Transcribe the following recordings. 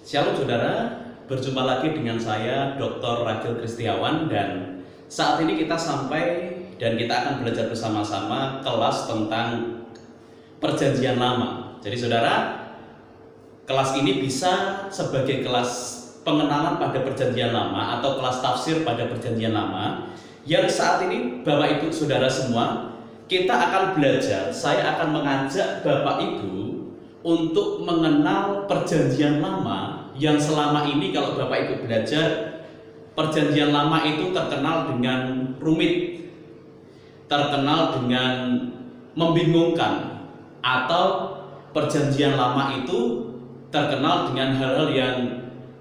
Shalom saudara, berjumpa lagi dengan saya Dr. Rachel Kristiawan, dan saat ini kita sampai dan kita akan belajar bersama-sama kelas tentang Perjanjian Lama. Jadi saudara, kelas ini bisa sebagai kelas pengenalan pada Perjanjian Lama atau kelas tafsir pada Perjanjian Lama, yang saat ini Bapak Ibu Saudara semua kita akan belajar. Saya akan mengajak Bapak Ibu untuk mengenal Perjanjian Lama yang selama ini kalau Bapak Ibu belajar, Perjanjian Lama itu terkenal dengan rumit, terkenal dengan membingungkan, atau Perjanjian Lama itu terkenal dengan hal-hal yang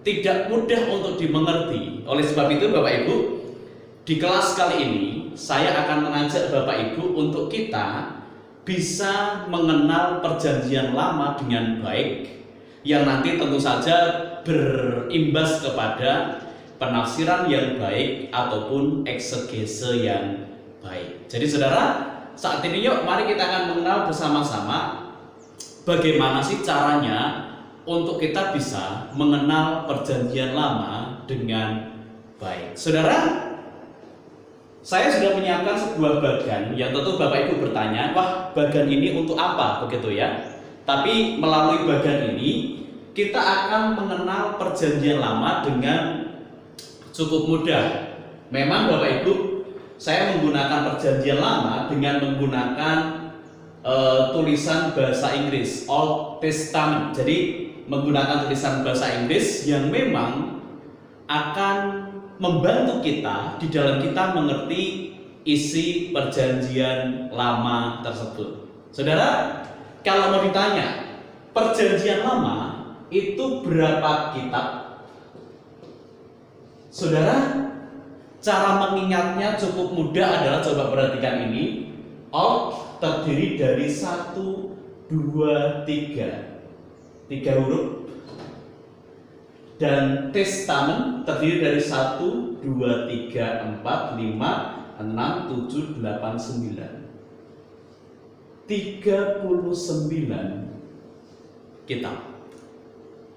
tidak mudah untuk dimengerti. Oleh sebab itu Bapak Ibu, di kelas kali ini saya akan mengajak Bapak Ibu untuk kita bisa mengenal Perjanjian Lama dengan baik, yang nanti tentu saja berimbas kepada penafsiran yang baik ataupun eksegese yang baik. Jadi saudara, saat ini yuk mari kita akan mengenal bersama-sama bagaimana sih caranya untuk kita bisa mengenal Perjanjian Lama dengan baik. Saudara, saya sudah menyiapkan sebuah bagan yang tentu Bapak Ibu bertanya, wah bagan ini untuk apa begitu ya? Tapi melalui bagan ini kita akan mengenal Perjanjian Lama dengan cukup mudah. Memang Bapak Ibu, saya menggunakan Perjanjian Lama dengan menggunakan tulisan bahasa Inggris, Old Testament. Jadi menggunakan tulisan bahasa Inggris yang memang akan membantu kita di dalam kita mengerti isi Perjanjian Lama tersebut. Saudara, kalau mau ditanya Perjanjian Lama itu berapa kitab? Saudara, cara mengingatnya cukup mudah adalah, coba perhatikan ini. Old terdiri dari 1, 2, 3 huruf, dan Testament terdiri dari 1, 2, 3, 4, 5, 6, 7, 8, 9 39 kitab.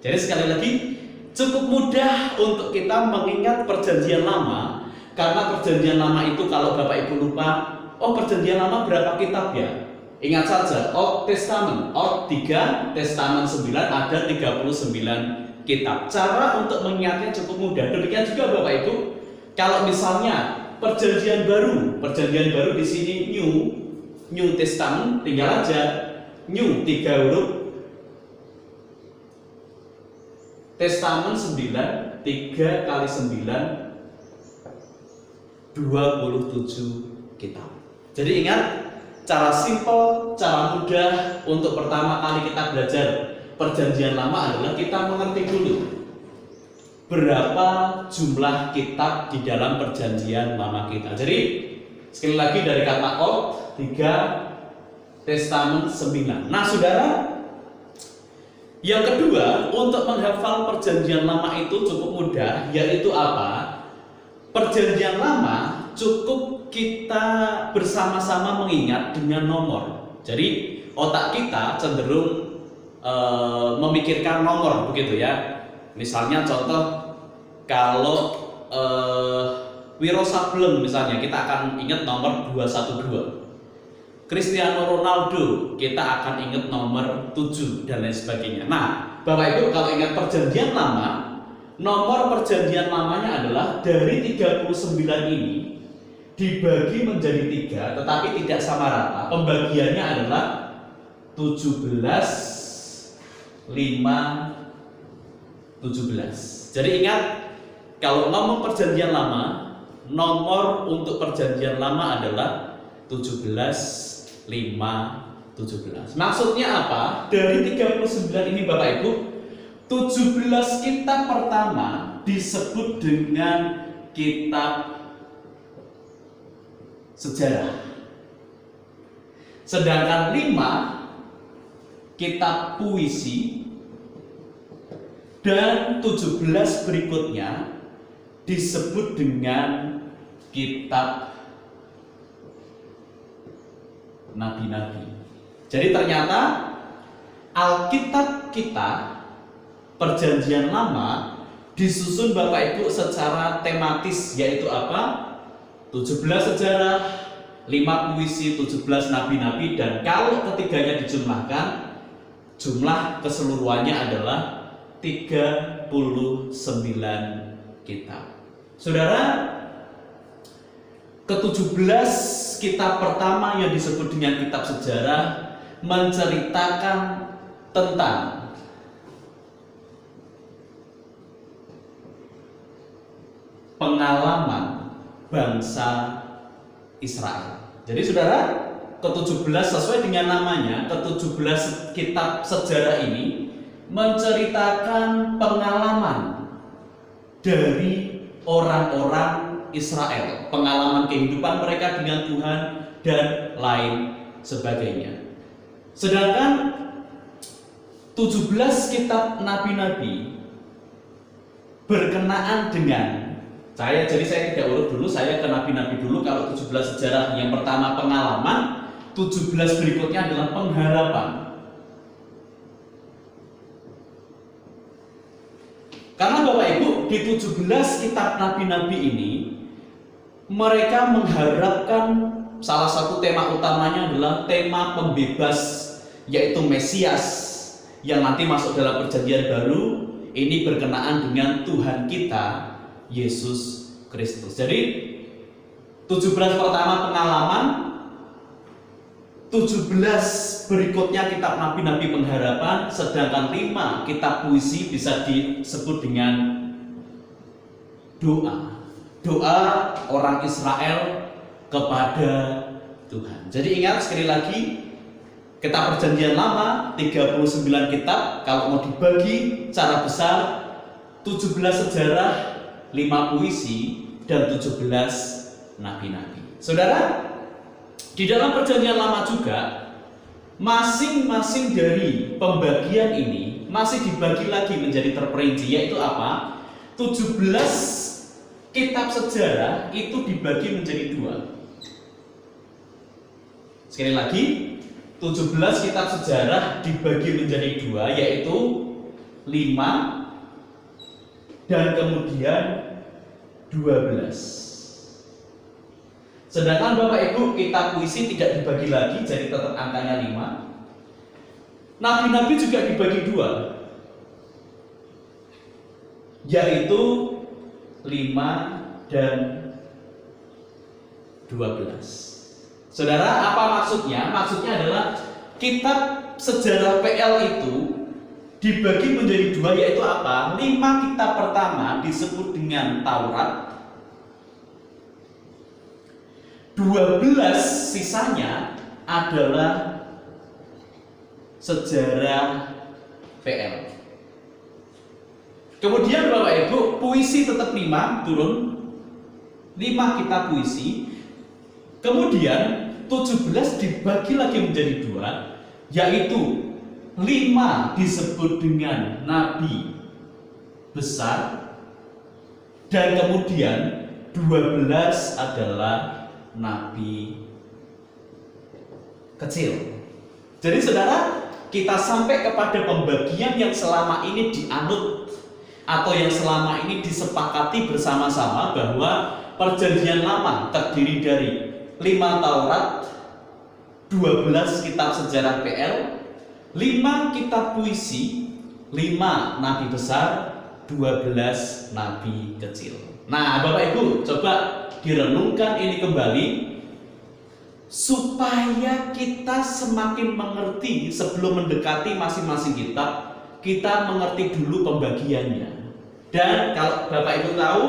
Jadi sekali lagi, cukup mudah untuk kita mengingat Perjanjian Lama, karena Perjanjian Lama itu kalau Bapak Ibu lupa, oh Perjanjian Lama berapa kitab ya? Ingat saja, Old Testament, Old 3, Testament 9, ada 39 kitab. Cara untuk mengingatnya cukup mudah. Demikian juga Bapak Ibu, kalau misalnya Perjanjian Baru di sini New Testament, tinggal aja New 3 huruf, Testament 9, 3 kali 9, 27 kitab. Jadi ingat, cara simple, cara mudah untuk pertama kali kita belajar Perjanjian Lama adalah kita mengerti dulu berapa jumlah kitab di dalam Perjanjian Lama kita. Jadi sekali lagi, dari kata Old 3, Testament 9. Nah saudara, yang kedua, untuk menghafal Perjanjian Lama itu cukup mudah, yaitu apa? Perjanjian Lama cukup kita bersama-sama mengingat dengan nomor. Jadi otak kita cenderung memikirkan nomor begitu ya. Misalnya contoh, kalau Wiro Sableng misalnya, kita akan ingat nomor 212. Cristiano Ronaldo, kita akan ingat nomor 7 dan lain sebagainya. Nah, Bapak Ibu kalau ingat Perjanjian Lama, nomor Perjanjian Lamanya adalah dari 39 ini dibagi menjadi 3, tetapi tidak sama rata. Pembagiannya adalah 17, 5, 17. Jadi ingat, kalau nomor Perjanjian Lama, nomor untuk Perjanjian Lama adalah 17, 5, 17. Maksudnya apa? Dari 39 ini Bapak Ibu, 17 kitab pertama disebut dengan kitab sejarah, sedangkan 5 kitab puisi, dan 17 berikutnya disebut dengan kitab nabi-nabi. Jadi ternyata Alkitab kita Perjanjian Lama disusun Bapak Ibu secara tematis, yaitu apa? 17 sejarah, 5 puisi, 17 nabi-nabi, dan kalau ketiganya dijumlahkan, jumlah keseluruhannya adalah 39 kitab. Saudara, ke-17 kitab pertama yang disebut dengan kitab sejarah menceritakan tentang pengalaman bangsa Israel. Jadi saudara, ke-17 sesuai dengan namanya, ke-17 kitab sejarah ini menceritakan pengalaman dari orang-orang Israel, pengalaman kehidupan mereka dengan Tuhan dan lain sebagainya. Sedangkan 17 kitab nabi-nabi berkenaan dengan jadi saya tidak urut dulu, saya ke nabi-nabi dulu. Kalau 17 sejarah yang pertama pengalaman, 17 berikutnya adalah pengharapan. Karena Bapak Ibu, di 17 kitab nabi-nabi ini mereka mengharapkan salah satu tema utamanya adalah tema pembebas, yaitu Mesias yang nanti masuk dalam perjanjian baru. Ini berkenaan dengan Tuhan kita Yesus Kristus. Jadi 17 pertama pengalaman, 17 berikutnya kitab nabi-nabi pengharapan, sedangkan 5 kitab puisi bisa disebut dengan doa orang Israel kepada Tuhan. Jadi ingat sekali lagi, kitab perjanjian lama 39 kitab, kalau mau dibagi secara besar 17 sejarah, 5 puisi, dan 17 nabi-nabi. Saudara, di dalam perjanjian lama juga masing-masing dari pembagian ini masih dibagi lagi menjadi terperinci, yaitu apa? 17 kitab sejarah itu dibagi menjadi 2. Sekali lagi, 17 kitab sejarah dibagi menjadi 2, yaitu 5 dan kemudian 12. Sedangkan Bapak Ibu, kitab puisi tidak dibagi lagi, jadi tetap angkanya 5. Nabi-nabi juga dibagi 2, yaitu 5 dan 12. Saudara, apa maksudnya? Maksudnya adalah kitab sejarah PL itu dibagi menjadi 2, yaitu apa? 5 kitab pertama disebut dengan Taurat, 12 sisanya adalah sejarah PL. Kemudian Bapak Ibu, puisi tetap 5, turun 5 kitab puisi. Kemudian 17 dibagi lagi menjadi 2, yaitu 5 disebut dengan nabi besar, dan kemudian 12 adalah nabi kecil. Jadi saudara, kita sampai kepada pembagian yang selama ini dianut atau yang selama ini disepakati bersama-sama, bahwa perjanjian lama terdiri dari 5 Taurat, 12 kitab sejarah PL, 5 kitab puisi, 5 nabi besar, 12 nabi kecil. Nah, Bapak Ibu, coba direnungkan ini kembali supaya kita semakin mengerti. Sebelum mendekati masing-masing kitab, kita mengerti dulu pembagiannya. Dan kalau Bapak Ibu tahu,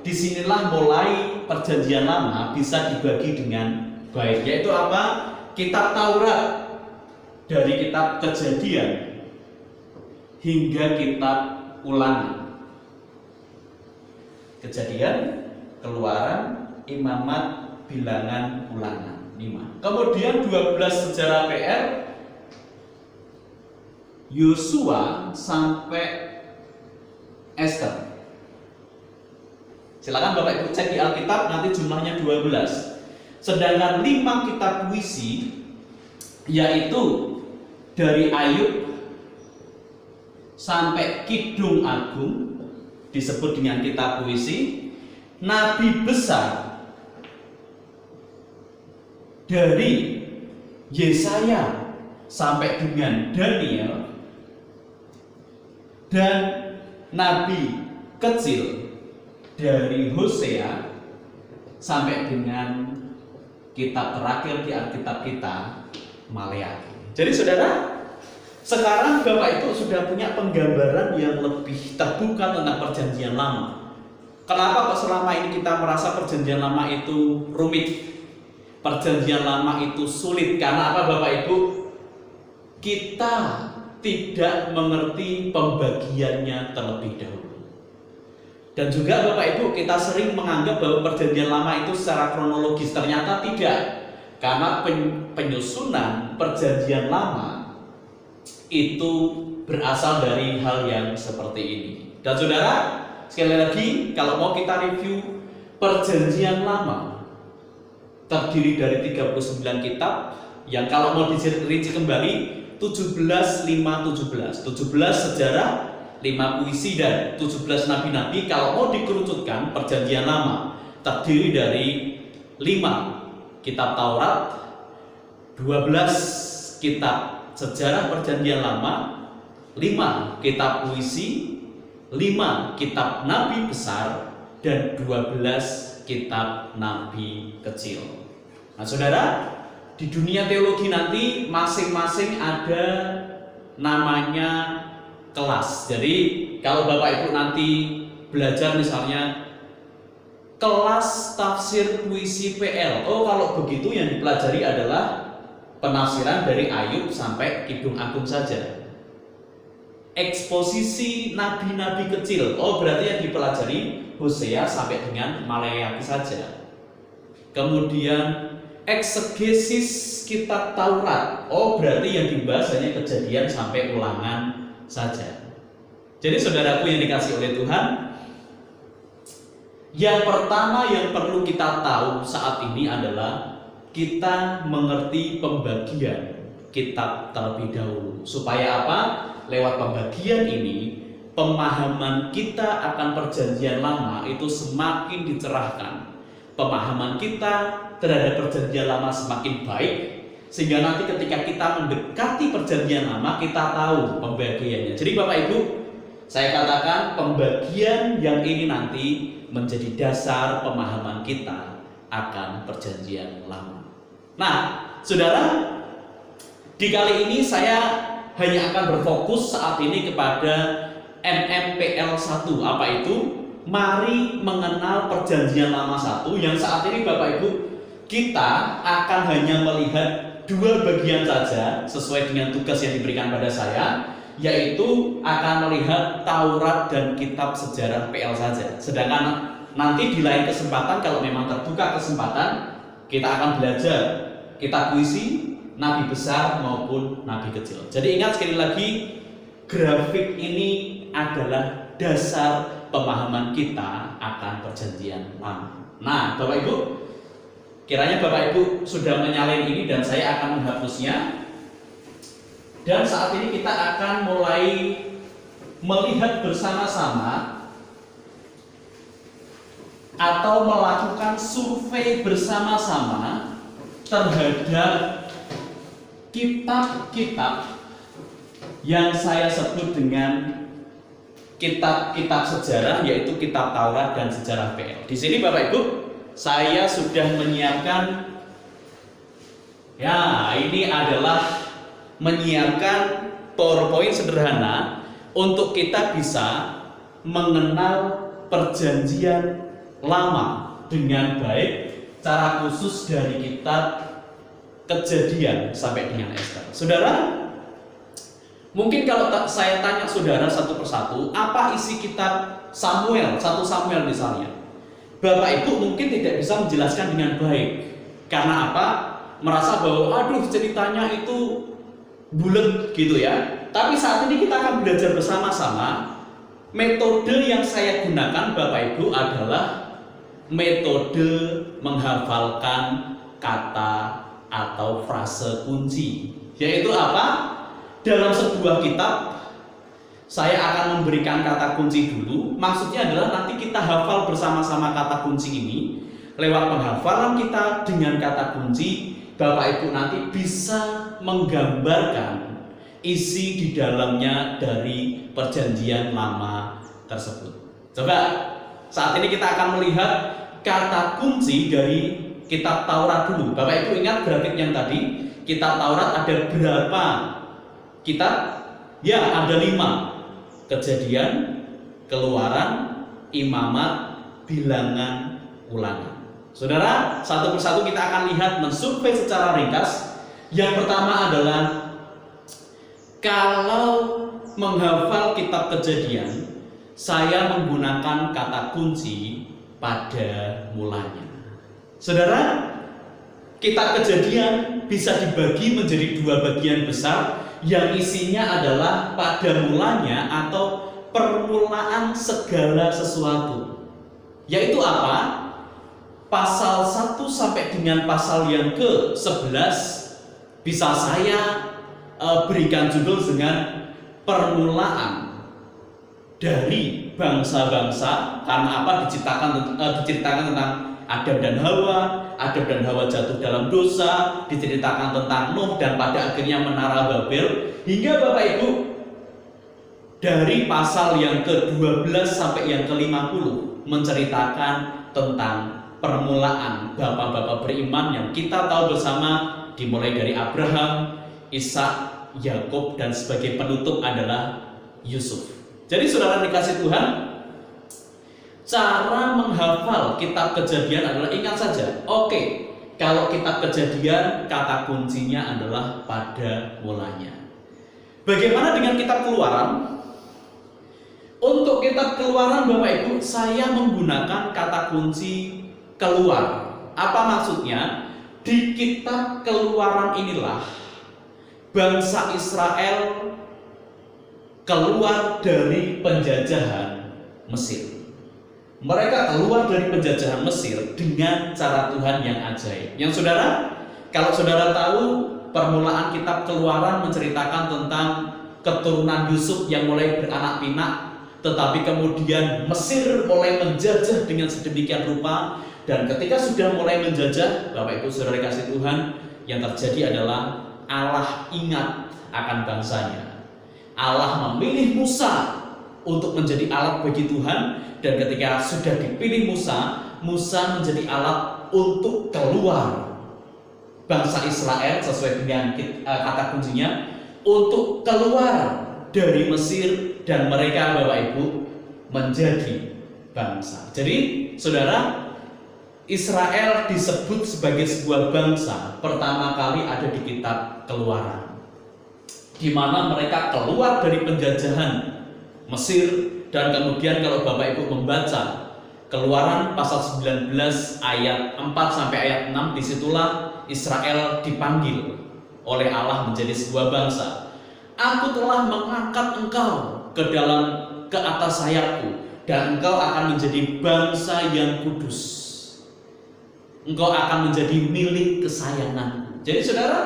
disinilah mulai perjanjian lama bisa dibagi dengan baik, yaitu apa? Kitab Taurat dari kitab Kejadian hingga kitab Ulangan. Kejadian, Keluaran, Imamat, Bilangan, Ulangan, 5. Kemudian 12 sejarah PR, Yosua sampai Ester. Silakan Bapak Ibu cek di Alkitab, nanti jumlahnya 12. Sedangkan 5 kitab puisi, yaitu dari Ayub sampai Kidung Agung disebut dengan kitab puisi. Nabi besar dari Yesaya sampai dengan Daniel, dan nabi kecil dari Hosea sampai dengan kitab terakhir di Alkitab kita, Maleakhi. Jadi saudara, sekarang Bapak Ibu sudah punya penggambaran yang lebih terbuka tentang perjanjian lama. Kenapa kok selama ini kita merasa perjanjian lama itu rumit, perjanjian lama itu sulit? Karena apa Bapak Ibu? Kita tidak mengerti pembagiannya terlebih dahulu. Dan juga Bapak Ibu, kita sering menganggap bahwa perjanjian lama itu secara kronologis. Ternyata tidak. Karena penyusunan perjanjian lama itu berasal dari hal yang seperti ini. Dan saudara, sekali lagi, kalau mau kita review perjanjian lama terdiri dari 39 kitab yang kalau mau dirinci kembali 17 sejarah, 5 puisi, dan 17 nabi-nabi. Kalau mau dikerucutkan, perjanjian lama terdiri dari 5 kitab Taurat, 12 kitab sejarah perjanjian lama, 5 kitab puisi, 5 kitab nabi besar, dan 12 kitab nabi kecil. Nah saudara, di dunia teologi nanti masing-masing ada namanya kelas. Jadi kalau Bapak Ibu nanti belajar misalnya kelas tafsir puisi PL, oh kalau begitu yang dipelajari adalah penafsiran dari Ayub sampai Kidung Agung saja. Eksposisi nabi-nabi kecil, oh berarti yang dipelajari Hosea sampai dengan Maleakhi saja. Kemudian eksegesis kitab Taurat, oh berarti yang dibahas hanya Kejadian sampai Ulangan saja. Jadi saudaraku yang dikasih oleh Tuhan, yang pertama yang perlu kita tahu saat ini adalah kita mengerti pembagian kitab terlebih dahulu. Supaya apa? Lewat pembagian ini, pemahaman kita akan perjanjian lama itu semakin dicerahkan. Pemahaman kita terhadap perjanjian lama semakin baik, sehingga nanti ketika kita mendekati perjanjian lama, kita tahu pembagiannya. Jadi Bapak Ibu, saya katakan pembagian yang ini nanti menjadi dasar pemahaman kita akan perjanjian lama. Nah, saudara, di kali ini saya hanya akan berfokus saat ini kepada MMPL 1. Apa itu? Mari mengenal perjanjian lama 1, yang saat ini Bapak Ibu kita akan hanya melihat 2 bagian saja sesuai dengan tugas yang diberikan pada saya, yaitu akan melihat Taurat dan kitab sejarah PL saja. Sedangkan nanti di lain kesempatan kalau memang terbuka kesempatan, kita akan belajar kitab puisi, nabi besar maupun nabi kecil. Jadi ingat sekali lagi, grafik ini adalah dasar pemahaman kita akan perjanjian lama. Nah, Bapak Ibu, kiranya Bapak Ibu sudah menyalin ini dan saya akan menghapusnya. Dan saat ini kita akan mulai melihat bersama-sama atau melakukan survei bersama-sama terhadap kitab-kitab yang saya sebut dengan kitab-kitab sejarah, yaitu kitab Taurat dan sejarah PL. Di sini Bapak Ibu, saya sudah menyiapkan, ya ini adalah menyiapkan PowerPoint sederhana untuk kita bisa mengenal perjanjian lama dengan baik, cara khusus dari kitab Kejadian sampai dengan Ester. Saudara, mungkin kalau saya tanya saudara satu persatu, apa isi kitab Samuel, 1 Samuel misalnya, Bapak Ibu mungkin tidak bisa menjelaskan dengan baik. Karena apa? Merasa bahwa aduh ceritanya itu bulet gitu ya. Tapi saat ini kita akan belajar bersama-sama. Metode yang saya gunakan Bapak Ibu adalah metode menghafalkan kata atau frase kunci. Yaitu apa? Dalam sebuah kitab saya akan memberikan kata kunci dulu. Maksudnya adalah nanti kita hafal bersama-sama kata kunci ini. Lewat penghafalan kita dengan kata kunci, Bapak Ibu nanti bisa menggambarkan isi di dalamnya dari perjanjian lama tersebut. Coba saat ini kita akan melihat kata kunci dari kitab Taurat dulu. Bapak Ibu ingat grafik yang tadi? Kitab Taurat ada berapa kitab? Ya, ada 5. Kejadian, Keluaran, Imamat, Bilangan, Ulangan. Saudara, satu persatu kita akan lihat mensurvei secara ringkas. Yang pertama adalah kalau menghafal kitab Kejadian, saya menggunakan kata kunci pada mulanya. Saudara, kitab Kejadian bisa dibagi menjadi 2 bagian besar yang isinya adalah pada mulanya atau permulaan segala sesuatu. Yaitu apa? Pasal 1 sampai dengan pasal yang ke-11 bisa saya berikan judul dengan permulaan dari bangsa-bangsa. Karena apa? Diceritakan tentang Adam dan Hawa jatuh dalam dosa, diceritakan tentang Nuh dan pada akhirnya menara Babel, hingga Bapak Ibu dari pasal yang ke-12 sampai yang ke-50 menceritakan tentang permulaan bapak-bapak beriman yang kita tahu bersama, dimulai dari Abraham, Ishak, Yakub, dan sebagai penutup adalah Yusuf. Jadi saudara dikasih Tuhan, cara menghafal kitab Kejadian adalah ingat saja, kalau kitab Kejadian kata kuncinya adalah pada mulanya. Bagaimana dengan kitab Keluaran? Untuk kitab Keluaran Bapak Ibu, saya menggunakan kata kunci keluar. Apa maksudnya? Di kitab Keluaran inilah bangsa Israel keluar dari penjajahan Mesir. Mereka keluar dari penjajahan Mesir dengan cara Tuhan yang ajaib. Yang saudara, kalau saudara tahu, permulaan kitab Keluaran menceritakan tentang keturunan Yusuf yang mulai beranak pinak, tetapi kemudian Mesir mulai menjajah dengan sedemikian rupa. Dan ketika sudah mulai menjajah, Bapak Ibu saudara kasih Tuhan, yang terjadi adalah Allah ingat akan bangsanya. Allah memilih Musa untuk menjadi alat bagi Tuhan, dan ketika sudah dipilih Musa menjadi alat untuk keluar bangsa Israel sesuai dengan kata kuncinya, untuk keluar dari Mesir, dan mereka Bapak Ibu menjadi bangsa. Jadi saudara, Israel disebut sebagai sebuah bangsa pertama kali ada di kitab Keluaran, di mana mereka keluar dari penjajahan Mesir. Dan kemudian kalau Bapak Ibu membaca Keluaran pasal 19 ayat 4 sampai ayat 6, disitulah Israel dipanggil oleh Allah menjadi sebuah bangsa. Aku telah mengangkat engkau ke atas sayapku, dan engkau akan menjadi bangsa yang kudus. Engkau akan menjadi milik kesayanganku. Jadi saudara,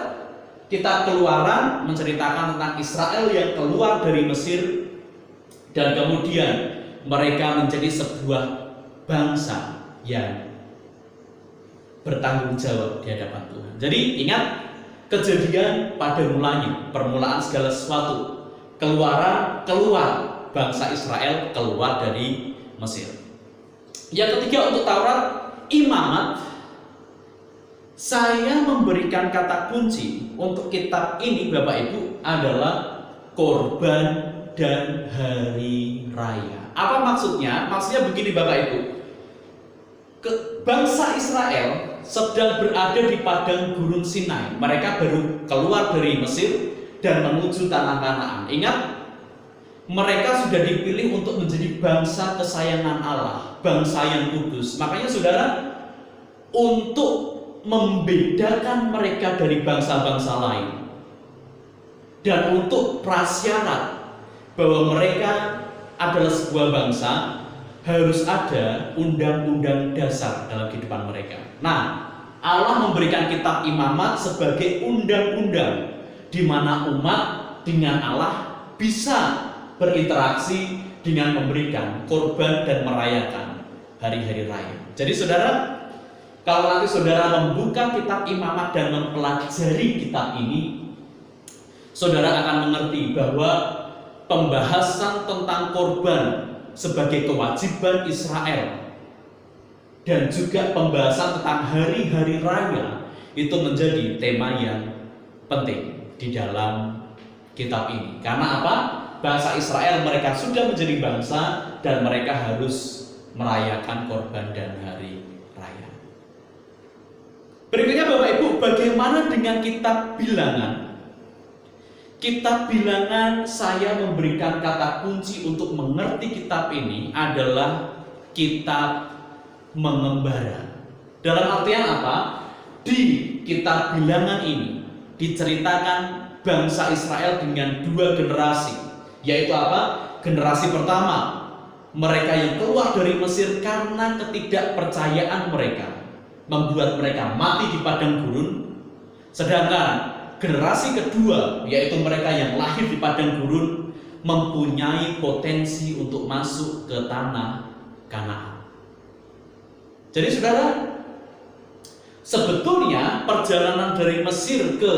kitab Keluaran menceritakan tentang Israel yang keluar dari Mesir, dan kemudian mereka menjadi sebuah bangsa yang bertanggung jawab di hadapan Tuhan. Jadi ingat, Kejadian pada mulanya, permulaan segala sesuatu. Keluaran, keluar bangsa Israel keluar dari Mesir. Yang ketiga untuk Taurat, Imamat. Saya memberikan kata kunci untuk kitab ini Bapak Ibu adalah korban dan hari raya. Apa maksudnya? Maksudnya begini Bapak Ibu, bangsa Israel sedang berada di padang gurun Sinai. Mereka baru keluar dari Mesir dan menuju tanah Kanaan. Ingat, mereka sudah dipilih untuk menjadi bangsa kesayangan Allah, bangsa yang kudus. Makanya saudara, untuk membedakan mereka dari bangsa-bangsa lain, dan untuk prasyarat bahwa mereka adalah sebuah bangsa, harus ada undang-undang dasar dalam kehidupan mereka. Nah, Allah memberikan kitab Imamat sebagai undang-undang di mana umat dengan Allah bisa berinteraksi dengan memberikan korban dan merayakan hari-hari raya. Jadi saudara, kalau nanti saudara membuka kitab Imamat dan mempelajari kitab ini, saudara akan mengerti bahwa pembahasan tentang korban sebagai kewajiban Israel dan juga pembahasan tentang hari-hari raya itu menjadi tema yang penting di dalam kitab ini. Karena apa? Bangsa Israel mereka sudah menjadi bangsa dan mereka harus merayakan korban dan hari raya. Berikutnya Bapak Ibu, bagaimana dengan kitab Bilangan? Kitab Bilangan, saya memberikan kata kunci untuk mengerti kitab ini adalah kitab mengembara. Dalam artian apa? Di kitab Bilangan ini diceritakan bangsa Israel dengan dua generasi, yaitu apa? Generasi pertama, mereka yang keluar dari Mesir karena ketidakpercayaan mereka membuat mereka mati di padang gurun. Sedangkan generasi kedua, yaitu mereka yang lahir di padang gurun, mempunyai potensi untuk masuk ke tanah Kanaan. Jadi saudara, sebetulnya perjalanan dari Mesir ke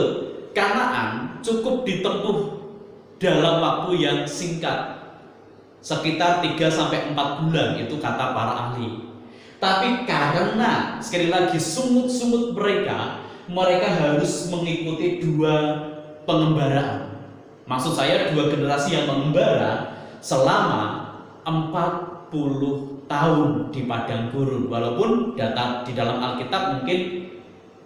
Kanaan cukup ditempuh dalam waktu yang singkat, sekitar 3-4 bulan, itu kata para ahli. Tapi karena sekali lagi sungut-sungut mereka harus mengikuti dua pengembaraan. Maksud saya dua generasi yang mengembara selama 40 tahun di padang gurun. Walaupun data di dalam Alkitab mungkin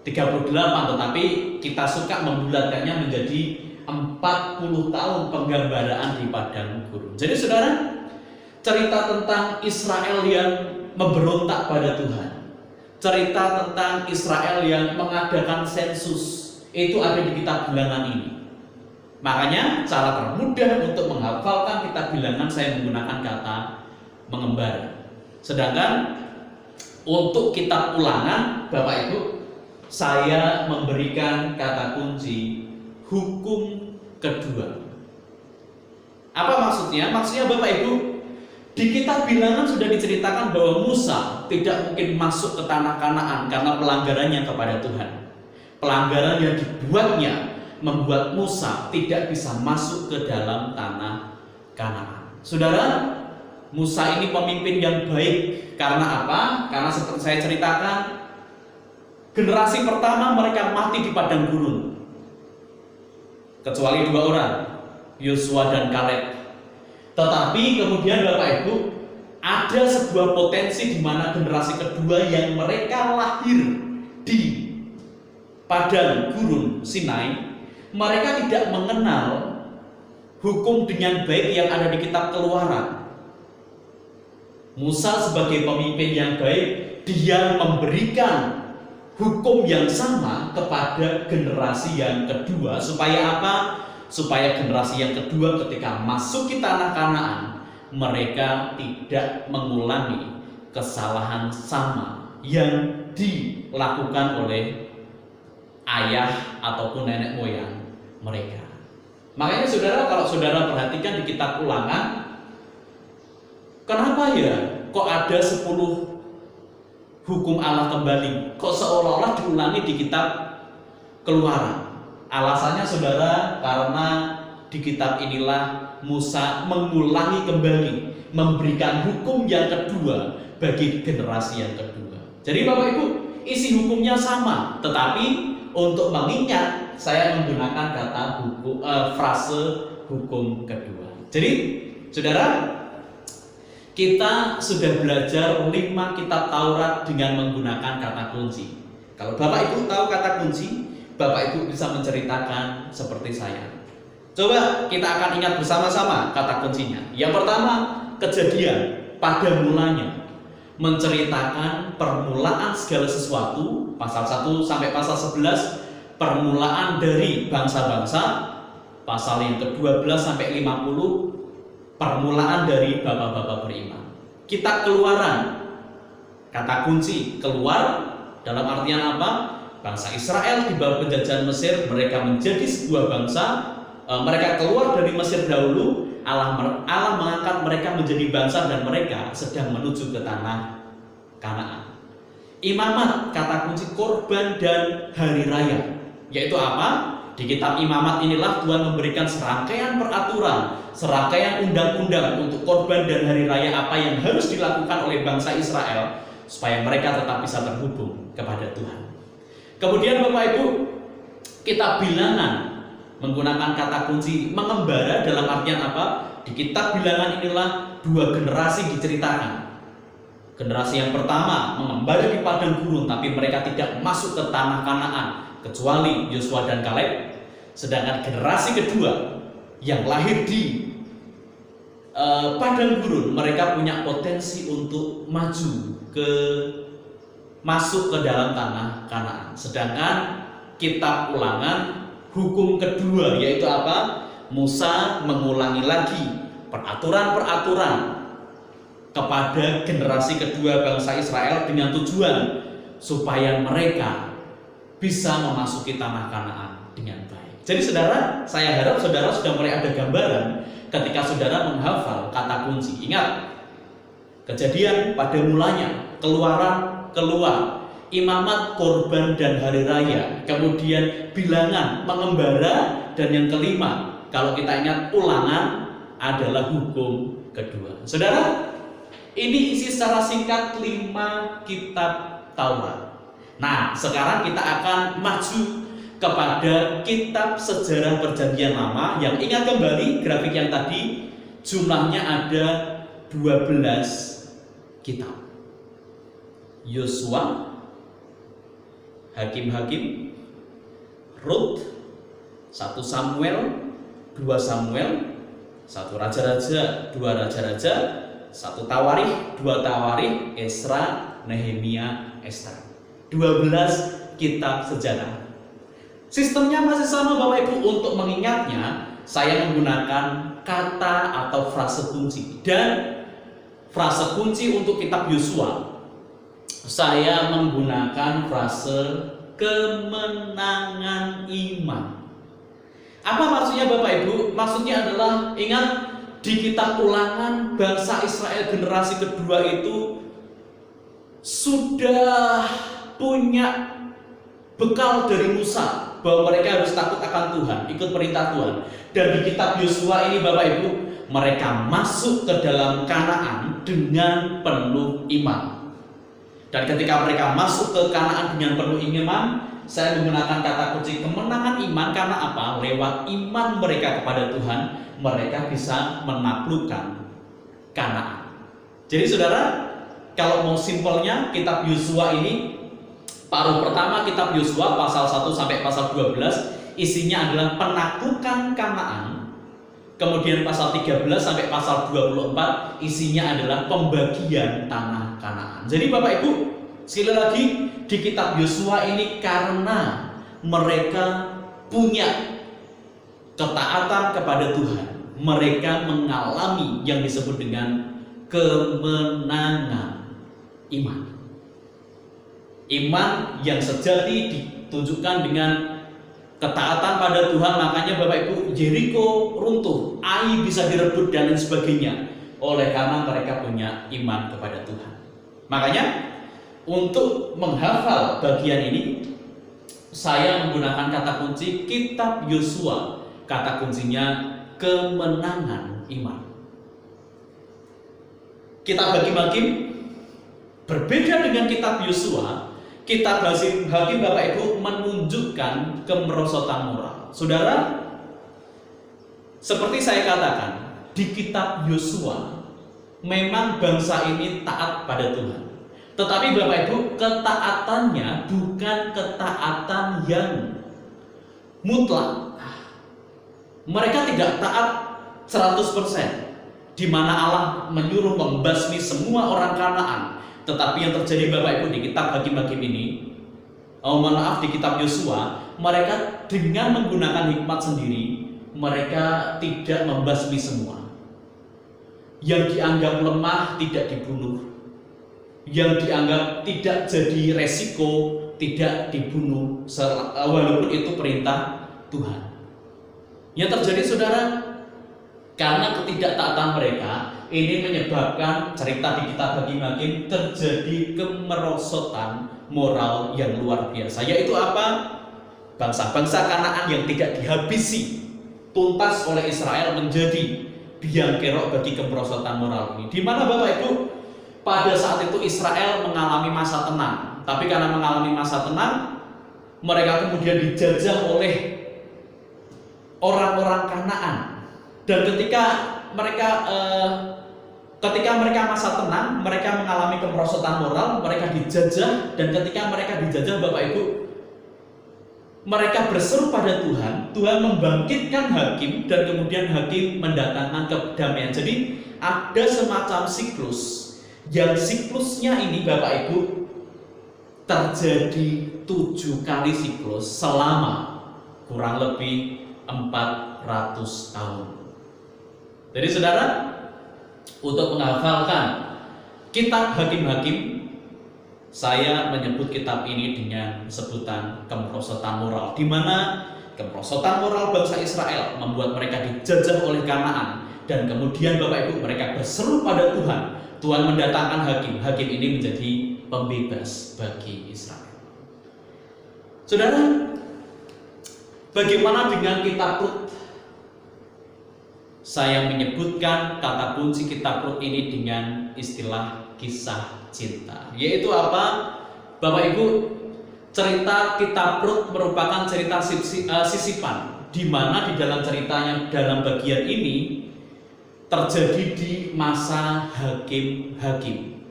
38, tetapi kita suka membulatkannya menjadi 40 tahun penggambaraan di padang gurun. Jadi saudara, cerita tentang Israel yang memberontak pada Tuhan, cerita tentang Israel yang mengadakan sensus, itu ada di kitab Bilangan ini. Makanya cara termudah untuk menghafalkan kitab Bilangan saya menggunakan kata mengembara. Sedangkan untuk kitab Ulangan, Bapak Ibu, saya memberikan kata kunci hukum kedua. Apa maksudnya? Maksudnya Bapak Ibu, di kitab Bilangan sudah diceritakan bahwa Musa tidak mungkin masuk ke tanah Kanaan karena pelanggarannya kepada Tuhan. Pelanggaran yang dibuatnya membuat Musa tidak bisa masuk ke dalam tanah Kanaan. Saudara, Musa ini pemimpin yang baik. Karena apa? Karena seperti saya ceritakan, generasi pertama mereka mati di padang gurun, kecuali 2 orang, Yosua dan Kaleb. Tetapi kemudian Bapak Ibu, ada sebuah potensi di mana generasi kedua yang mereka lahir di padang gurun Sinai, mereka tidak mengenal hukum dengan baik yang ada di kitab Keluaran. Musa sebagai pemimpin yang baik, dia memberikan hukum yang sama kepada generasi yang kedua. Supaya apa? Supaya generasi yang kedua ketika masuk ke tanah Kanaan, mereka tidak mengulangi kesalahan sama yang dilakukan oleh ayah ataupun nenek moyang mereka. Makanya saudara, kalau saudara perhatikan di kitab Ulangan, kenapa ya kok ada 10 hukum Allah kembali? Kok seolah-olah diulangi di kitab Keluaran? Alasannya saudara, karena di kitab inilah Musa mengulangi kembali, memberikan hukum yang kedua bagi generasi yang kedua. Jadi Bapak Ibu, isi hukumnya sama, tetapi untuk mengingat saya menggunakan kata frase hukum kedua. Jadi saudara, kita sudah belajar 5 kitab Taurat dengan menggunakan kata kunci. Kalau Bapak Ibu tahu kata kunci, Bapak Ibu bisa menceritakan seperti saya. Coba kita akan ingat bersama-sama kata kuncinya. Yang pertama, kejadian pada mulanya, menceritakan permulaan segala sesuatu, pasal 1 sampai pasal 11, permulaan dari bangsa-bangsa, pasal yang ke-12 sampai 50, permulaan dari bapak-bapak beriman. Kitab Keluaran, kata kunci keluar dalam artian apa? Bangsa Israel di bawah penjajahan Mesir, mereka menjadi sebuah bangsa, mereka keluar dari Mesir dahulu, Allah mengangkat mereka menjadi bangsa dan mereka sedang menuju ke tanah Kanaan. Imamat, kata kunci korban dan hari raya. Yaitu apa? Di kitab Imamat inilah Tuhan memberikan serangkaian peraturan, serangkaian undang-undang untuk korban dan hari raya apa yang harus dilakukan oleh bangsa Israel supaya mereka tetap bisa terhubung kepada Tuhan. Kemudian Bapak Ibu, kitab Bilangan menggunakan kata kunci mengembara dalam artian apa? Di kitab Bilangan inilah dua generasi diceritakan. Generasi yang pertama mengembara di padang gurun, tapi mereka tidak masuk ke tanah Kanaan kecuali Yosua dan Kaleb. Sedangkan generasi kedua yang lahir di padang gurun, mereka punya potensi untuk maju masuk ke dalam tanah Kanaan. Sedangkan kitab Ulangan hukum kedua yaitu apa? Musa mengulangi lagi peraturan-peraturan kepada generasi kedua bangsa Israel dengan tujuan supaya mereka bisa memasuki tanah Kanaan dengan baik. Jadi saudara, saya harap saudara sudah mulai ada gambaran ketika saudara menghafal kata kunci. Ingat, Kejadian pada mulanya, Keluaran keluar, Imamat korban dan hari raya, kemudian Bilangan mengembara, dan yang kelima kalau kita ingat Ulangan adalah hukum kedua. Saudara, ini isi secara singkat 5 kitab Taurat. Nah, sekarang kita akan maju kepada kitab sejarah Perjanjian Lama yang ingat kembali grafik yang tadi, jumlahnya ada 12 kitab. Yosua, Hakim-Hakim, Rut, 1 Samuel, 2 Samuel, 1 Raja-Raja, 2 Raja-Raja, 1 Tawarikh, 2 Tawarikh, Esra, Nehemia, Ester. 12 kitab sejarah. Sistemnya masih sama Bapak Ibu. Untuk mengingatnya, saya menggunakan kata atau frase kunci. Dan frase kunci untuk kitab Yosua, saya menggunakan frase kemenangan iman. Apa maksudnya Bapak Ibu? Maksudnya adalah, ingat di kitab Ulangan, bangsa Israel generasi kedua itu sudah punya bekal dari Musa bahwa mereka harus takut akan Tuhan, ikut perintah Tuhan. Dan di kitab Yosua ini Bapak Ibu, mereka masuk ke dalam Kanaan dengan penuh iman. Dan ketika mereka masuk ke Kanaan dengan penuh iman, saya menggunakan kata kunci kemenangan iman. Karena apa? Lewat iman mereka kepada Tuhan, mereka bisa menaklukkan Kanaan. Jadi saudara, kalau mau simpelnya, kitab Yosua ini, paruh pertama kitab Yosua pasal 1 sampai pasal 12 isinya adalah penaklukan Kanaan. Kemudian pasal 13 sampai pasal 24 isinya adalah pembagian tanah Kanaan. Jadi Bapak Ibu, sekali lagi di kitab Yosua ini karena mereka punya ketaatan kepada Tuhan, mereka mengalami yang disebut dengan kemenangan iman. Iman yang sejati ditunjukkan dengan ketaatan pada Tuhan. Makanya Bapak Ibu, Yeriko runtuh, Ai bisa direbut dan lain sebagainya, oleh karena mereka punya iman kepada Tuhan. Makanya untuk menghafal bagian ini, saya menggunakan kata kunci kitab Yosua. Kata kuncinya kemenangan iman. Kitab Hakim-Hakim berbeda dengan kitab Yosua. Kitab Hakim Bapak Ibu menunjukkan kemerosotan moral. Saudara, seperti saya katakan, di kitab Yosua memang bangsa ini taat pada Tuhan. Tetapi Bapak Ibu, ketaatannya bukan ketaatan yang mutlak. Mereka tidak taat 100%, di mana Allah menyuruh membasmi semua orang Kanaan. Tetapi yang terjadi Bapak Ibu di kitab Hakim-Hakim ini, di kitab Yosua, mereka dengan menggunakan hikmat sendiri, mereka tidak membasmi semua. Yang dianggap lemah tidak dibunuh, yang dianggap tidak jadi resiko tidak dibunuh, walaupun itu perintah Tuhan. Yang terjadi saudara, Karena ketidaktaatan mereka ini menyebabkan cerita di kitab Hakim-Hakim terjadi kemerosotan moral yang luar biasa. Yaitu apa? Bangsa-bangsa Kanaan yang tidak dihabisi tuntas oleh Israel menjadi biang kerok bagi kemerosotan moral ini. Di mana Bapak Ibu, pada saat itu Israel mengalami masa tenang, tapi karena mengalami masa tenang, mereka kemudian dijajah oleh orang-orang Kanaan. Dan ketika mereka masa tenang, mereka mengalami kemerosotan moral, mereka dijajah, dan ketika mereka dijajah, Bapak Ibu, mereka berseru pada Tuhan, Tuhan membangkitkan hakim, dan kemudian hakim mendatangkan kedamaian. Jadi ada semacam siklus, yang siklusnya ini Bapak Ibu terjadi 7 kali siklus selama kurang lebih 400 tahun. Jadi saudara, untuk menghafalkan kitab Hakim-Hakim, saya menyebut kitab ini dengan sebutan kemerosotan moral, di mana kemerosotan moral bangsa Israel membuat mereka dijajah oleh Kanaan, dan kemudian Bapak Ibu mereka berseru pada Tuhan. Tuhan mendatangkan hakim, hakim ini menjadi pembebas bagi Israel. Saudara, bagaimana dengan kitab Rut? Saya menyebutkan kata kunci kitab Rut ini dengan istilah kisah cinta. Yaitu apa? Bapak Ibu, cerita kitab Rut merupakan cerita sisipan, di mana di dalam ceritanya, dalam bagian ini terjadi di masa hakim-hakim.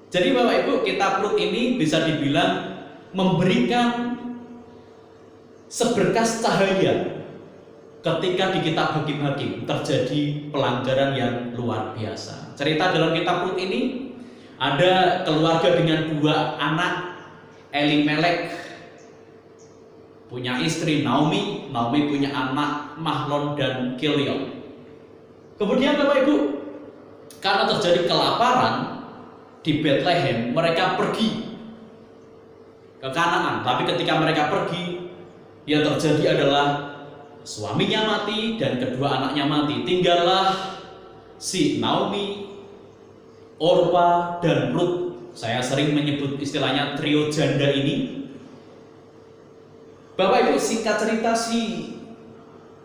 Jadi Bapak Ibu, kitab Rut ini bisa dibilang memberikan seberkas cahaya ketika di kitab Hakim-Hakim terjadi pelanggaran yang luar biasa. Cerita dalam kitab Rut ini ada keluarga dengan 2 anak. Elimelek punya istri Naomi, Naomi punya anak Mahlon dan Kilion. Kemudian Bapak Ibu, karena terjadi kelaparan di Bethlehem, mereka pergi ke Kanaan. Tapi ketika mereka pergi, yang terjadi adalah suaminya mati dan kedua anaknya mati. Tinggallah si Naomi, Orpa, dan Rut. Saya sering menyebut istilahnya trio janda ini. Bapak Ibu, singkat cerita, si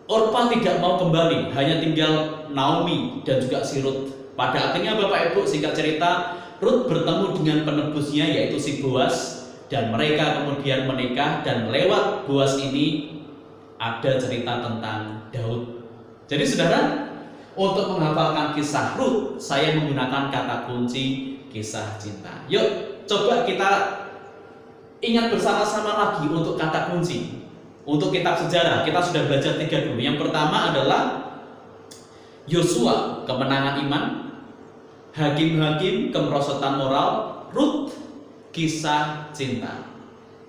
Orpa tidak mau kembali, hanya tinggal Naomi dan juga si Rut. Pada akhirnya Bapak Ibu, singkat cerita, Rut bertemu dengan penebusnya yaitu si Boas, dan mereka kemudian menikah, dan lewat Boas ini ada cerita tentang Daud. Jadi saudara, untuk menghafalkan kisah Rut, saya menggunakan kata kunci kisah cinta. Yuk, coba kita ingat bersama-sama lagi untuk kata kunci. Untuk kitab sejarah, kita sudah belajar 3 dulu. Yang pertama adalah Yosua, kemenangan iman; Hakim-Hakim, kemerosotan moral; Rut, kisah cinta.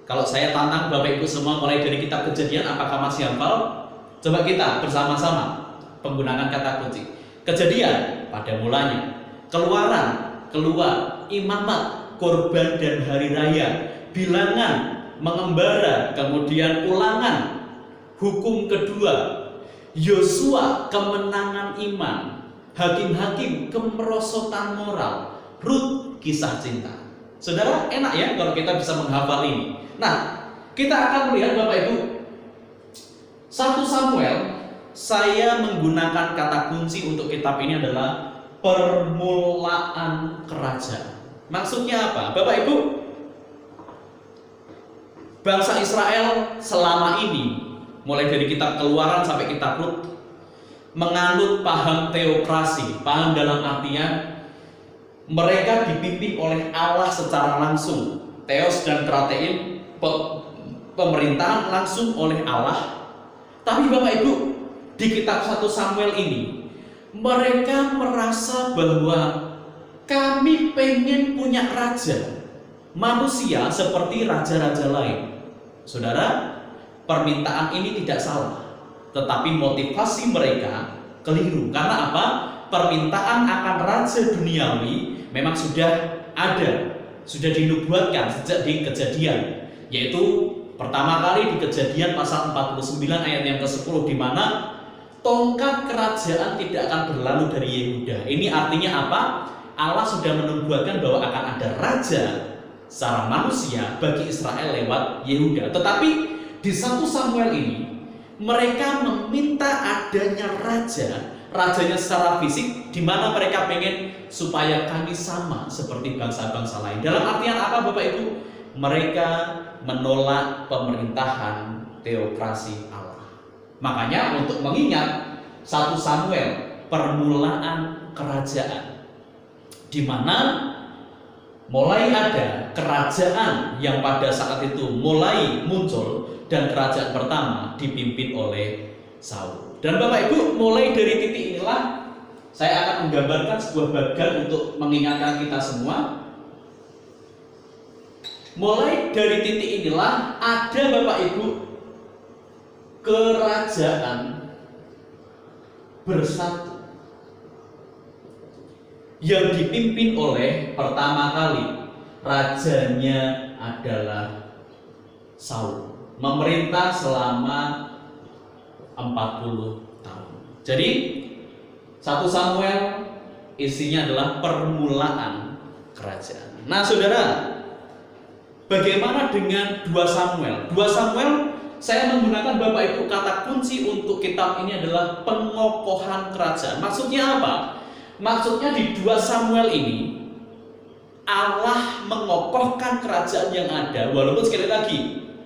Kalau saya tantang Bapak Ibu semua mulai dari kitab Kejadian, apakah masih hafal? Coba kita bersama-sama menggunakan kata kunci. Kejadian, pada mulanya; Keluaran, keluar; Imamat, korban dan hari raya; Bilangan, mengembara; kemudian Ulangan, hukum kedua; Yosua, kemenangan iman; Hakim-Hakim, kemerosotan moral; Rut, kisah cinta. Saudara, enak ya kalau kita bisa menghafal ini. Nah, kita akan melihat Bapak Ibu 1 Samuel. Saya menggunakan kata kunci untuk kitab ini adalah permulaan kerajaan. Maksudnya apa? Bapak Ibu, bangsa Israel selama ini, mulai dari kitab Keluaran sampai kitab Rut, menganut paham teokrasi. Paham dalam artian mereka dipimpin oleh Allah secara langsung. Theos dan kratein, pemerintahan langsung oleh Allah. Tapi Bapak Ibu, di kitab 1 Samuel ini, mereka merasa bahwa kami pengen punya raja, manusia seperti raja-raja lain. Saudara, permintaan ini tidak salah, tetapi motivasi mereka keliru. Karena apa? Permintaan akan raja duniawi memang sudah ada, sudah dinubuatkan sejak di Kejadian, yaitu pertama kali di Kejadian pasal 49 ayat yang ke-10, di mana tongkat kerajaan tidak akan berlalu dari Yehuda. Ini artinya apa? Allah sudah menubuatkan bahwa akan ada raja secara manusia bagi Israel lewat Yehuda. Tetapi di 1 Samuel ini mereka meminta adanya rajanya secara fisik, di mana mereka pengen supaya kami sama seperti bangsa-bangsa lain. Dalam artian apa Bapak Ibu? Mereka menolak pemerintahan teokrasi Allah. Makanya untuk mengingat 1 Samuel permulaan kerajaan, di mana mulai ada kerajaan yang pada saat itu mulai muncul, dan kerajaan pertama dipimpin oleh Saul. Dan Bapak Ibu, mulai dari titik inilah saya akan menggambarkan sebuah bagan untuk mengingatkan kita semua. Mulai dari titik inilah ada Bapak Ibu kerajaan bersatu yang dipimpin oleh pertama kali rajanya adalah Saul, memerintah selama 40 tahun. Jadi 1 Samuel isinya adalah permulaan kerajaan. Nah saudara, bagaimana dengan 2 Samuel? 2 Samuel saya menggunakan Bapak Ibu kata kunci untuk kitab ini adalah pengokohan kerajaan. Maksudnya apa? Maksudnya di 2 Samuel ini Allah mengokohkan kerajaan yang ada. Walaupun sekali lagi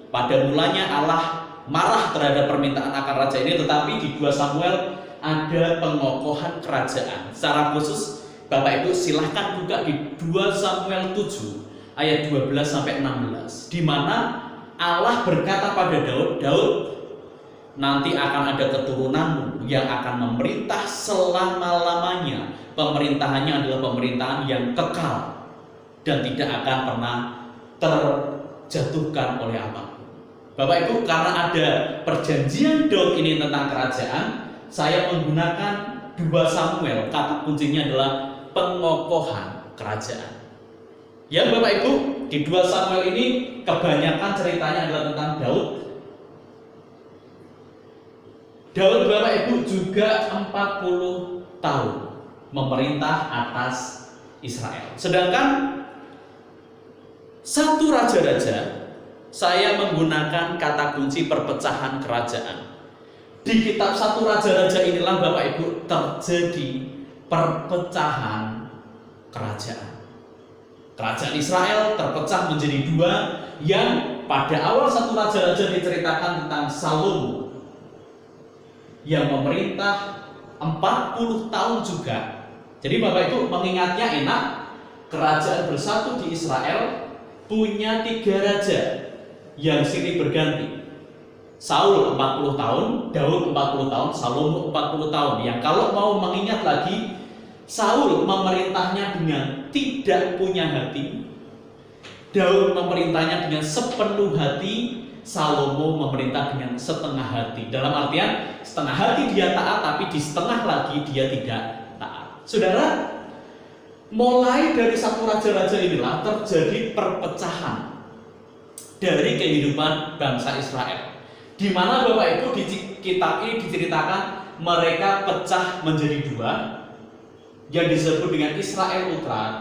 pada mulanya Allah marah terhadap permintaan akan raja ini, tetapi di 2 Samuel ada pengokohan kerajaan. Secara khusus Bapak Ibu silahkan buka di 2 Samuel 7 ayat 12 sampai 16, di mana Allah berkata pada Daud, nanti akan ada keturunanmu yang akan memerintah selama-lamanya. Pemerintahannya adalah pemerintahan yang kekal dan tidak akan pernah terjatuhkan oleh apapun. Bapak Ibu, karena ada perjanjian Daud ini tentang kerajaan, saya menggunakan 2 Samuel, kata kuncinya adalah pengokohan kerajaan. Ya Bapak Ibu, di 2 Samuel ini kebanyakan ceritanya adalah tentang Daud. Daud Bapak Ibu juga 40 tahun memerintah atas Israel. Sedangkan satu raja-raja, saya menggunakan kata kunci perpecahan kerajaan. Di kitab 1 Raja-Raja inilah Bapak Ibu terjadi perpecahan kerajaan. Kerajaan Israel terpecah menjadi 2, yang pada awal 1 Raja-Raja diceritakan tentang Salomo yang memerintah 40 tahun juga. Jadi Bapak Ibu mengingatnya enak, kerajaan bersatu di Israel punya 3 raja yang silih berganti. Saul 40 tahun, Daud 40 tahun, Salomo 40 tahun. Yang kalau mau mengingat lagi, Saul memerintahnya dengan tidak punya hati, Daud memerintahnya dengan sepenuh hati, Salomo memerintah dengan setengah hati. Dalam artian setengah hati dia taat, tapi di setengah lagi dia tidak taat. Saudara, mulai dari 1 Raja-Raja inilah terjadi perpecahan dari kehidupan bangsa Israel, di mana Bapak Ibu di kitab ini diceritakan mereka pecah menjadi 2 yang disebut dengan Israel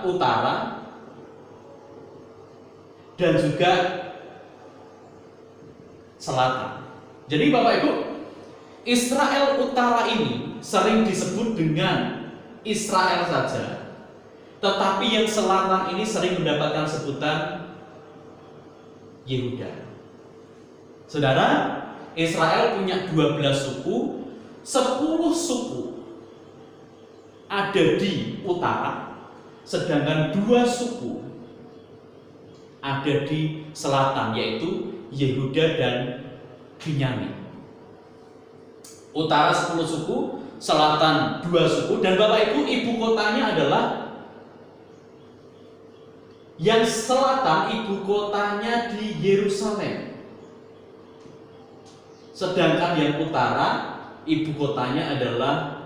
Utara dan juga Selatan. Jadi Bapak Ibu, Israel Utara ini sering disebut dengan Israel saja, tetapi yang selatan ini sering mendapatkan sebutan Yehuda. Saudara, Israel punya 12 suku, 10 suku ada di utara, sedangkan 2 suku ada di selatan, yaitu Yehuda dan Binyamin. Utara 10 suku, selatan 2 suku, dan Bapak Ibu ibu kotanya adalah yang selatan, ibu kotanya di Yerusalem. Sedangkan yang utara, ibu kotanya adalah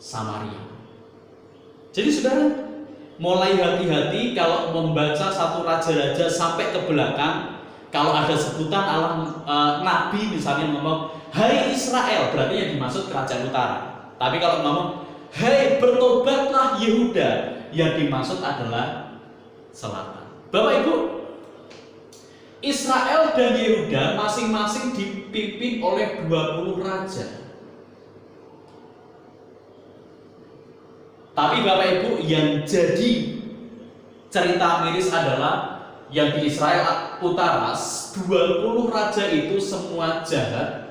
Samaria. Jadi saudara, mulai hati-hati kalau membaca 1 Raja-Raja sampai ke belakang, Kalau ada sebutan nabi misalnya ngomong, "Hai Israel," berarti yang dimaksud kerajaan utara. Tapi kalau ngomong, "Hai bertobatlah Yehuda," yang dimaksud adalah selatan. Bapak Ibu, Israel dan Yehuda masing-masing dipimpin oleh 20 raja. Tapi Bapak Ibu, yang jadi cerita miris adalah yang di Israel utara 20 raja itu semua jahat.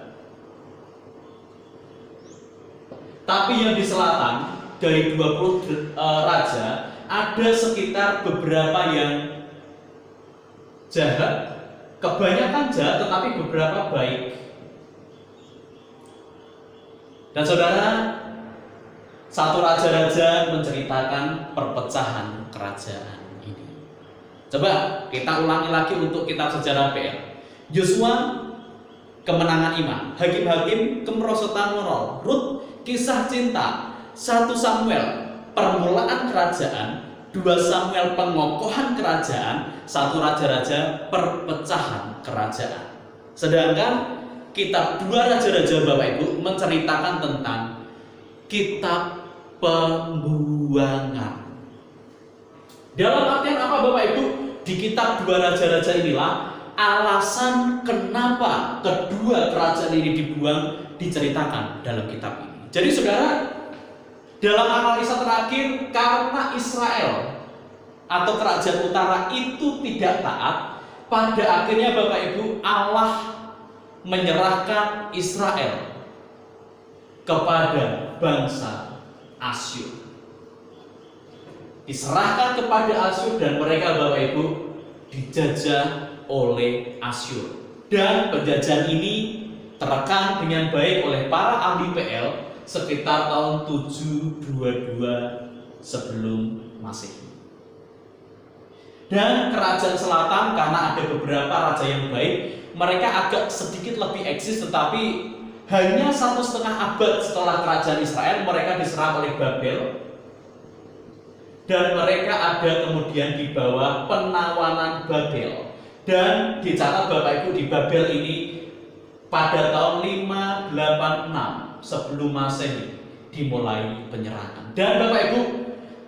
Tapi yang di selatan dari 20 raja ada sekitar beberapa yang jahat, kebanyakan jahat tetapi beberapa baik. Dan saudara, satu raja-raja menceritakan perpecahan kerajaan ini. Coba kita ulangi lagi untuk kitab sejarah PL. Yosua, kemenangan iman. Hakim-hakim, kemerosotan moral. Rut, kisah cinta. 1 Samuel, permulaan kerajaan. 2 Samuel, pengokohan kerajaan. 1 Raja-Raja, perpecahan kerajaan. Sedangkan kitab 2 Raja-Raja Bapak Ibu menceritakan tentang kitab pembuangan. Dalam artian apa Bapak Ibu? Di kitab 2 Raja-Raja inilah alasan kenapa kedua kerajaan ini dibuang diceritakan dalam kitab ini. Jadi saudara, dalam analisa terakhir, karena Israel atau kerajaan utara itu tidak taat, pada akhirnya Bapak Ibu, Allah menyerahkan Israel kepada bangsa Asyur. Diserahkan kepada Asyur dan mereka Bapak Ibu dijajah oleh Asyur. Dan penjajahan ini terekam dengan baik oleh para ahli PL sekitar tahun 722 sebelum Masehi. Dan kerajaan selatan karena ada beberapa raja yang baik, mereka agak sedikit lebih eksis, tetapi hanya 1,5 abad setelah kerajaan Israel mereka diserang oleh Babel. Dan mereka ada kemudian di bawah penawanan Babel. Dan dicatat Bapak Ibu, di Babel ini pada tahun 586 sebelum Masehi dimulai penyerangan. Dan Bapak Ibu,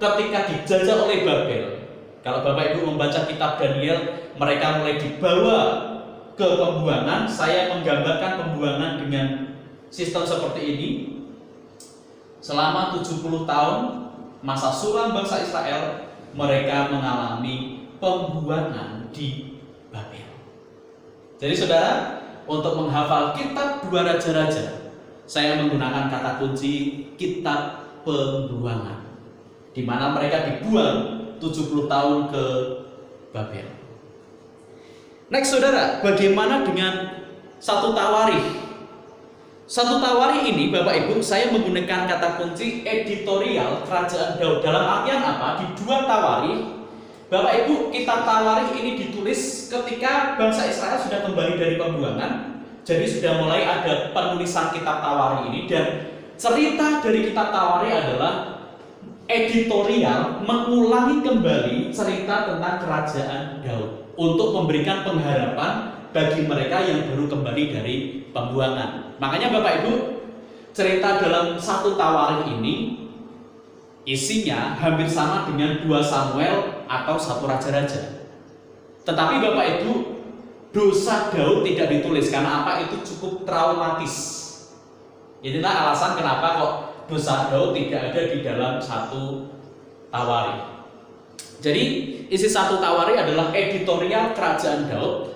ketika dijajah oleh Babel, kalau Bapak Ibu membaca kitab Daniel, mereka mulai dibawa ke pembuangan. Saya menggambarkan pembuangan dengan sistem seperti ini. Selama 70 tahun masa suram bangsa Israel, mereka mengalami pembuangan di Babel. Jadi saudara, untuk menghafal kitab 2 Raja-Raja, saya menggunakan kata kunci kitab pembuangan, di mana mereka dibuang 70 tahun ke Babel. Next saudara, bagaimana dengan 1 Tawarikh? 1 Tawarikh ini Bapak Ibu, saya menggunakan kata kunci editorial kerajaan Daud. Dalam artian apa? Di 2 Tawarikh, Bapak Ibu, kitab Tawarikh ini ditulis ketika bangsa Israel sudah kembali dari pembuangan. Jadi sudah mulai ada penulisan kitab Tawarikh ini. Dan cerita dari kitab Tawarikh adalah editorial mengulangi kembali cerita tentang kerajaan Daud untuk memberikan pengharapan bagi mereka yang baru kembali dari pembuangan. Makanya Bapak Ibu, cerita dalam 1 Tawarikh ini isinya hampir sama dengan 2 Samuel atau 1 Raja-Raja. Tetapi Bapak Ibu, dosa Daud tidak ditulis karena apa? Itu cukup traumatis. Inilah alasan kenapa kok dosa Daud tidak ada di dalam 1 Tawarikh. Jadi isi 1 Tawarikh adalah editorial kerajaan Daud.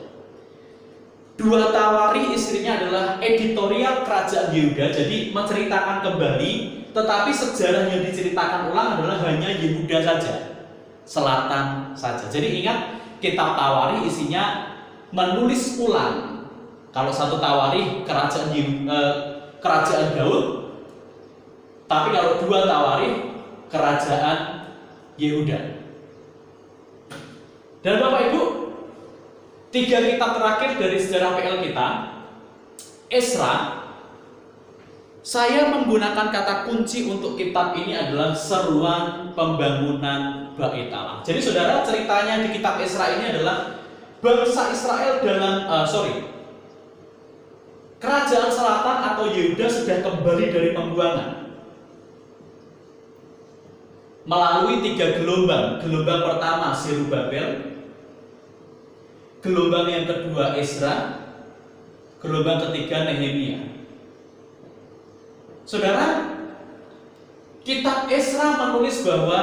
2 Tawarikh isinya adalah editorial kerajaan Yehuda, jadi menceritakan kembali, tetapi sejarah yang diceritakan ulang adalah hanya Yehuda saja, selatan saja. Jadi ingat, kitab Tawarikh isinya menulis ulang. Kalau 1 Tawarikh kerajaan Daud, tapi kalau 2 Tawarikh kerajaan Yehuda. Dan Bapak Ibu, 3 kitab terakhir dari sejarah PL kita, Esra, saya menggunakan kata kunci untuk kitab ini adalah seruan pembangunan Bait Allah. Jadi saudara, ceritanya di kitab Esra ini adalah bangsa Israel kerajaan selatan atau Yehuda sudah kembali dari pembuangan melalui 3 gelombang. Gelombang pertama Zerubabel, gelombang yang kedua Ezra, gelombang ketiga Nehemia. Saudara, kitab Ezra menulis bahwa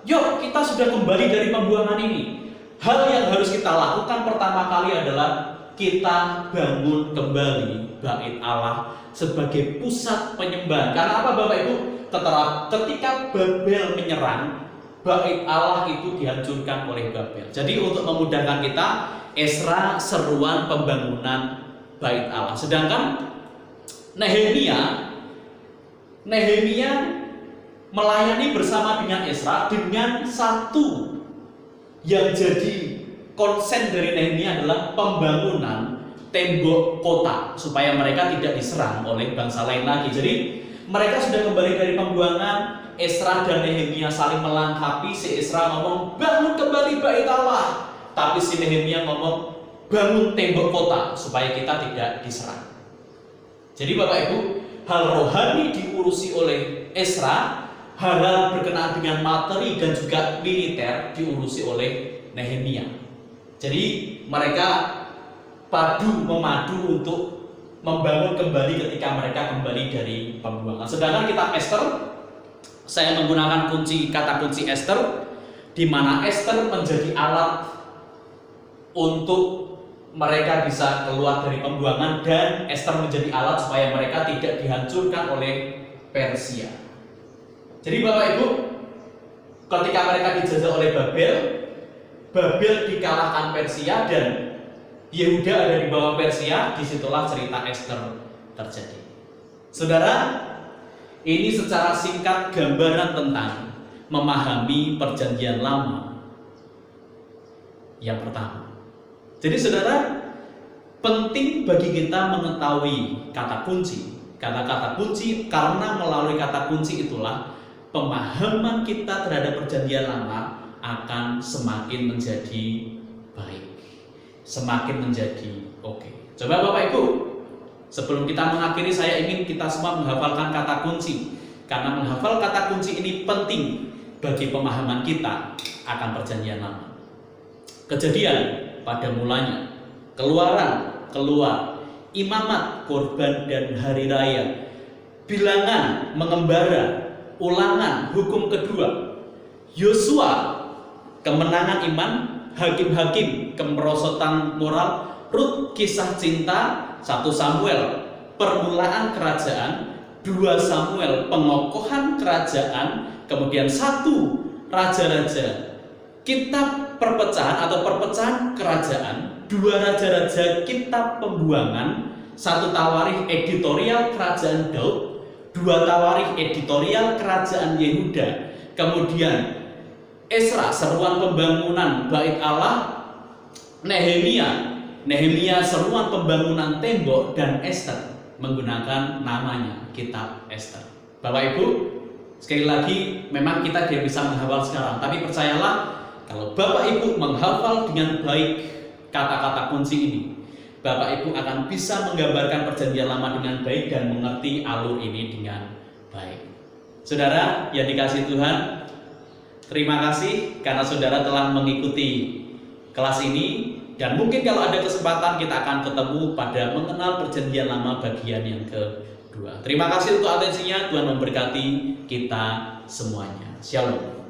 yuk kita sudah kembali dari pembuangan ini. Hal yang harus kita lakukan pertama kali adalah kita bangun kembali Bait Allah sebagai pusat penyembahan. Karena apa Bapak Ibu? Ketika Babel menyerang, Bait Allah itu dihancurkan oleh Babel. Jadi untuk memudahkan kita, Ezra seruan pembangunan Bait Allah. Sedangkan Nehemia melayani bersama dengan Ezra dengan satu yang jadi konsen dari Nehemia adalah pembangunan tembok kota supaya mereka tidak diserang oleh bangsa lain lagi. Jadi mereka sudah kembali dari pembuangan, Ezra dan Nehemia saling melengkapi. Si Ezra ngomong bangun kembali Bait Allah, tapi si Nehemia ngomong bangun tembok kota supaya kita tidak diserang. Jadi Bapak Ibu, hal rohani diurusi oleh Ezra, hal berkenaan dengan materi dan juga militer diurusi oleh Nehemia. Jadi mereka memadu untuk membangun kembali ketika mereka kembali dari pembuangan. Sedangkan kitab Ester, saya menggunakan kata kunci Ester, di mana Ester menjadi alat untuk mereka bisa keluar dari pembuangan, dan Ester menjadi alat supaya mereka tidak dihancurkan oleh Persia. Jadi Bapak Ibu, ketika mereka dijajah oleh Babel dikalahkan Persia dan Yehuda ada di bawah Persia. Disitulah cerita Ester terjadi. Saudara, ini secara singkat gambaran tentang memahami perjanjian lama yang pertama. Jadi saudara, penting bagi kita mengetahui kata kunci, kata-kata kunci, karena melalui kata kunci itulah pemahaman kita terhadap perjanjian lama akan semakin menjadi baik, semakin menjadi oke. Coba Bapak Ibu, sebelum kita mengakhiri, saya ingin kita semua menghafalkan kata kunci, karena menghafal kata kunci ini penting bagi pemahaman kita akan perjanjian lama. Kejadian pada mulanya, Keluaran keluar, Imamat korban dan hari raya, Bilangan mengembara, Ulangan hukum kedua, Yosua kemenangan iman, Hakim-hakim kemerosotan moral, Rut kisah cinta, 1 Samuel permulaan kerajaan, 2 Samuel pengokohan kerajaan, kemudian 1 Raja-raja kitab perpecahan atau perpecahan kerajaan, 2 Raja-raja kitab pembuangan, 1 Tawarikh editorial kerajaan Daud, 2 Tawarikh editorial kerajaan Yehuda, kemudian Ezra seruan pembangunan Bait Allah, Nehemia seruan pembangunan tembok, dan Ester menggunakan namanya kitab Ester. Bapak Ibu, sekali lagi memang kita tidak bisa menghafal sekarang, tapi percayalah kalau Bapak Ibu menghafal dengan baik kata-kata kunci ini, Bapak Ibu akan bisa menggambarkan perjanjian lama dengan baik dan mengerti alur ini dengan baik. Saudara yang dikasihi Tuhan, terima kasih karena saudara telah mengikuti kelas ini, dan mungkin kalau ada kesempatan kita akan ketemu pada mengenal perjanjian lama bagian yang kedua. Terima kasih untuk atensinya, Tuhan memberkati kita semuanya. Shalom.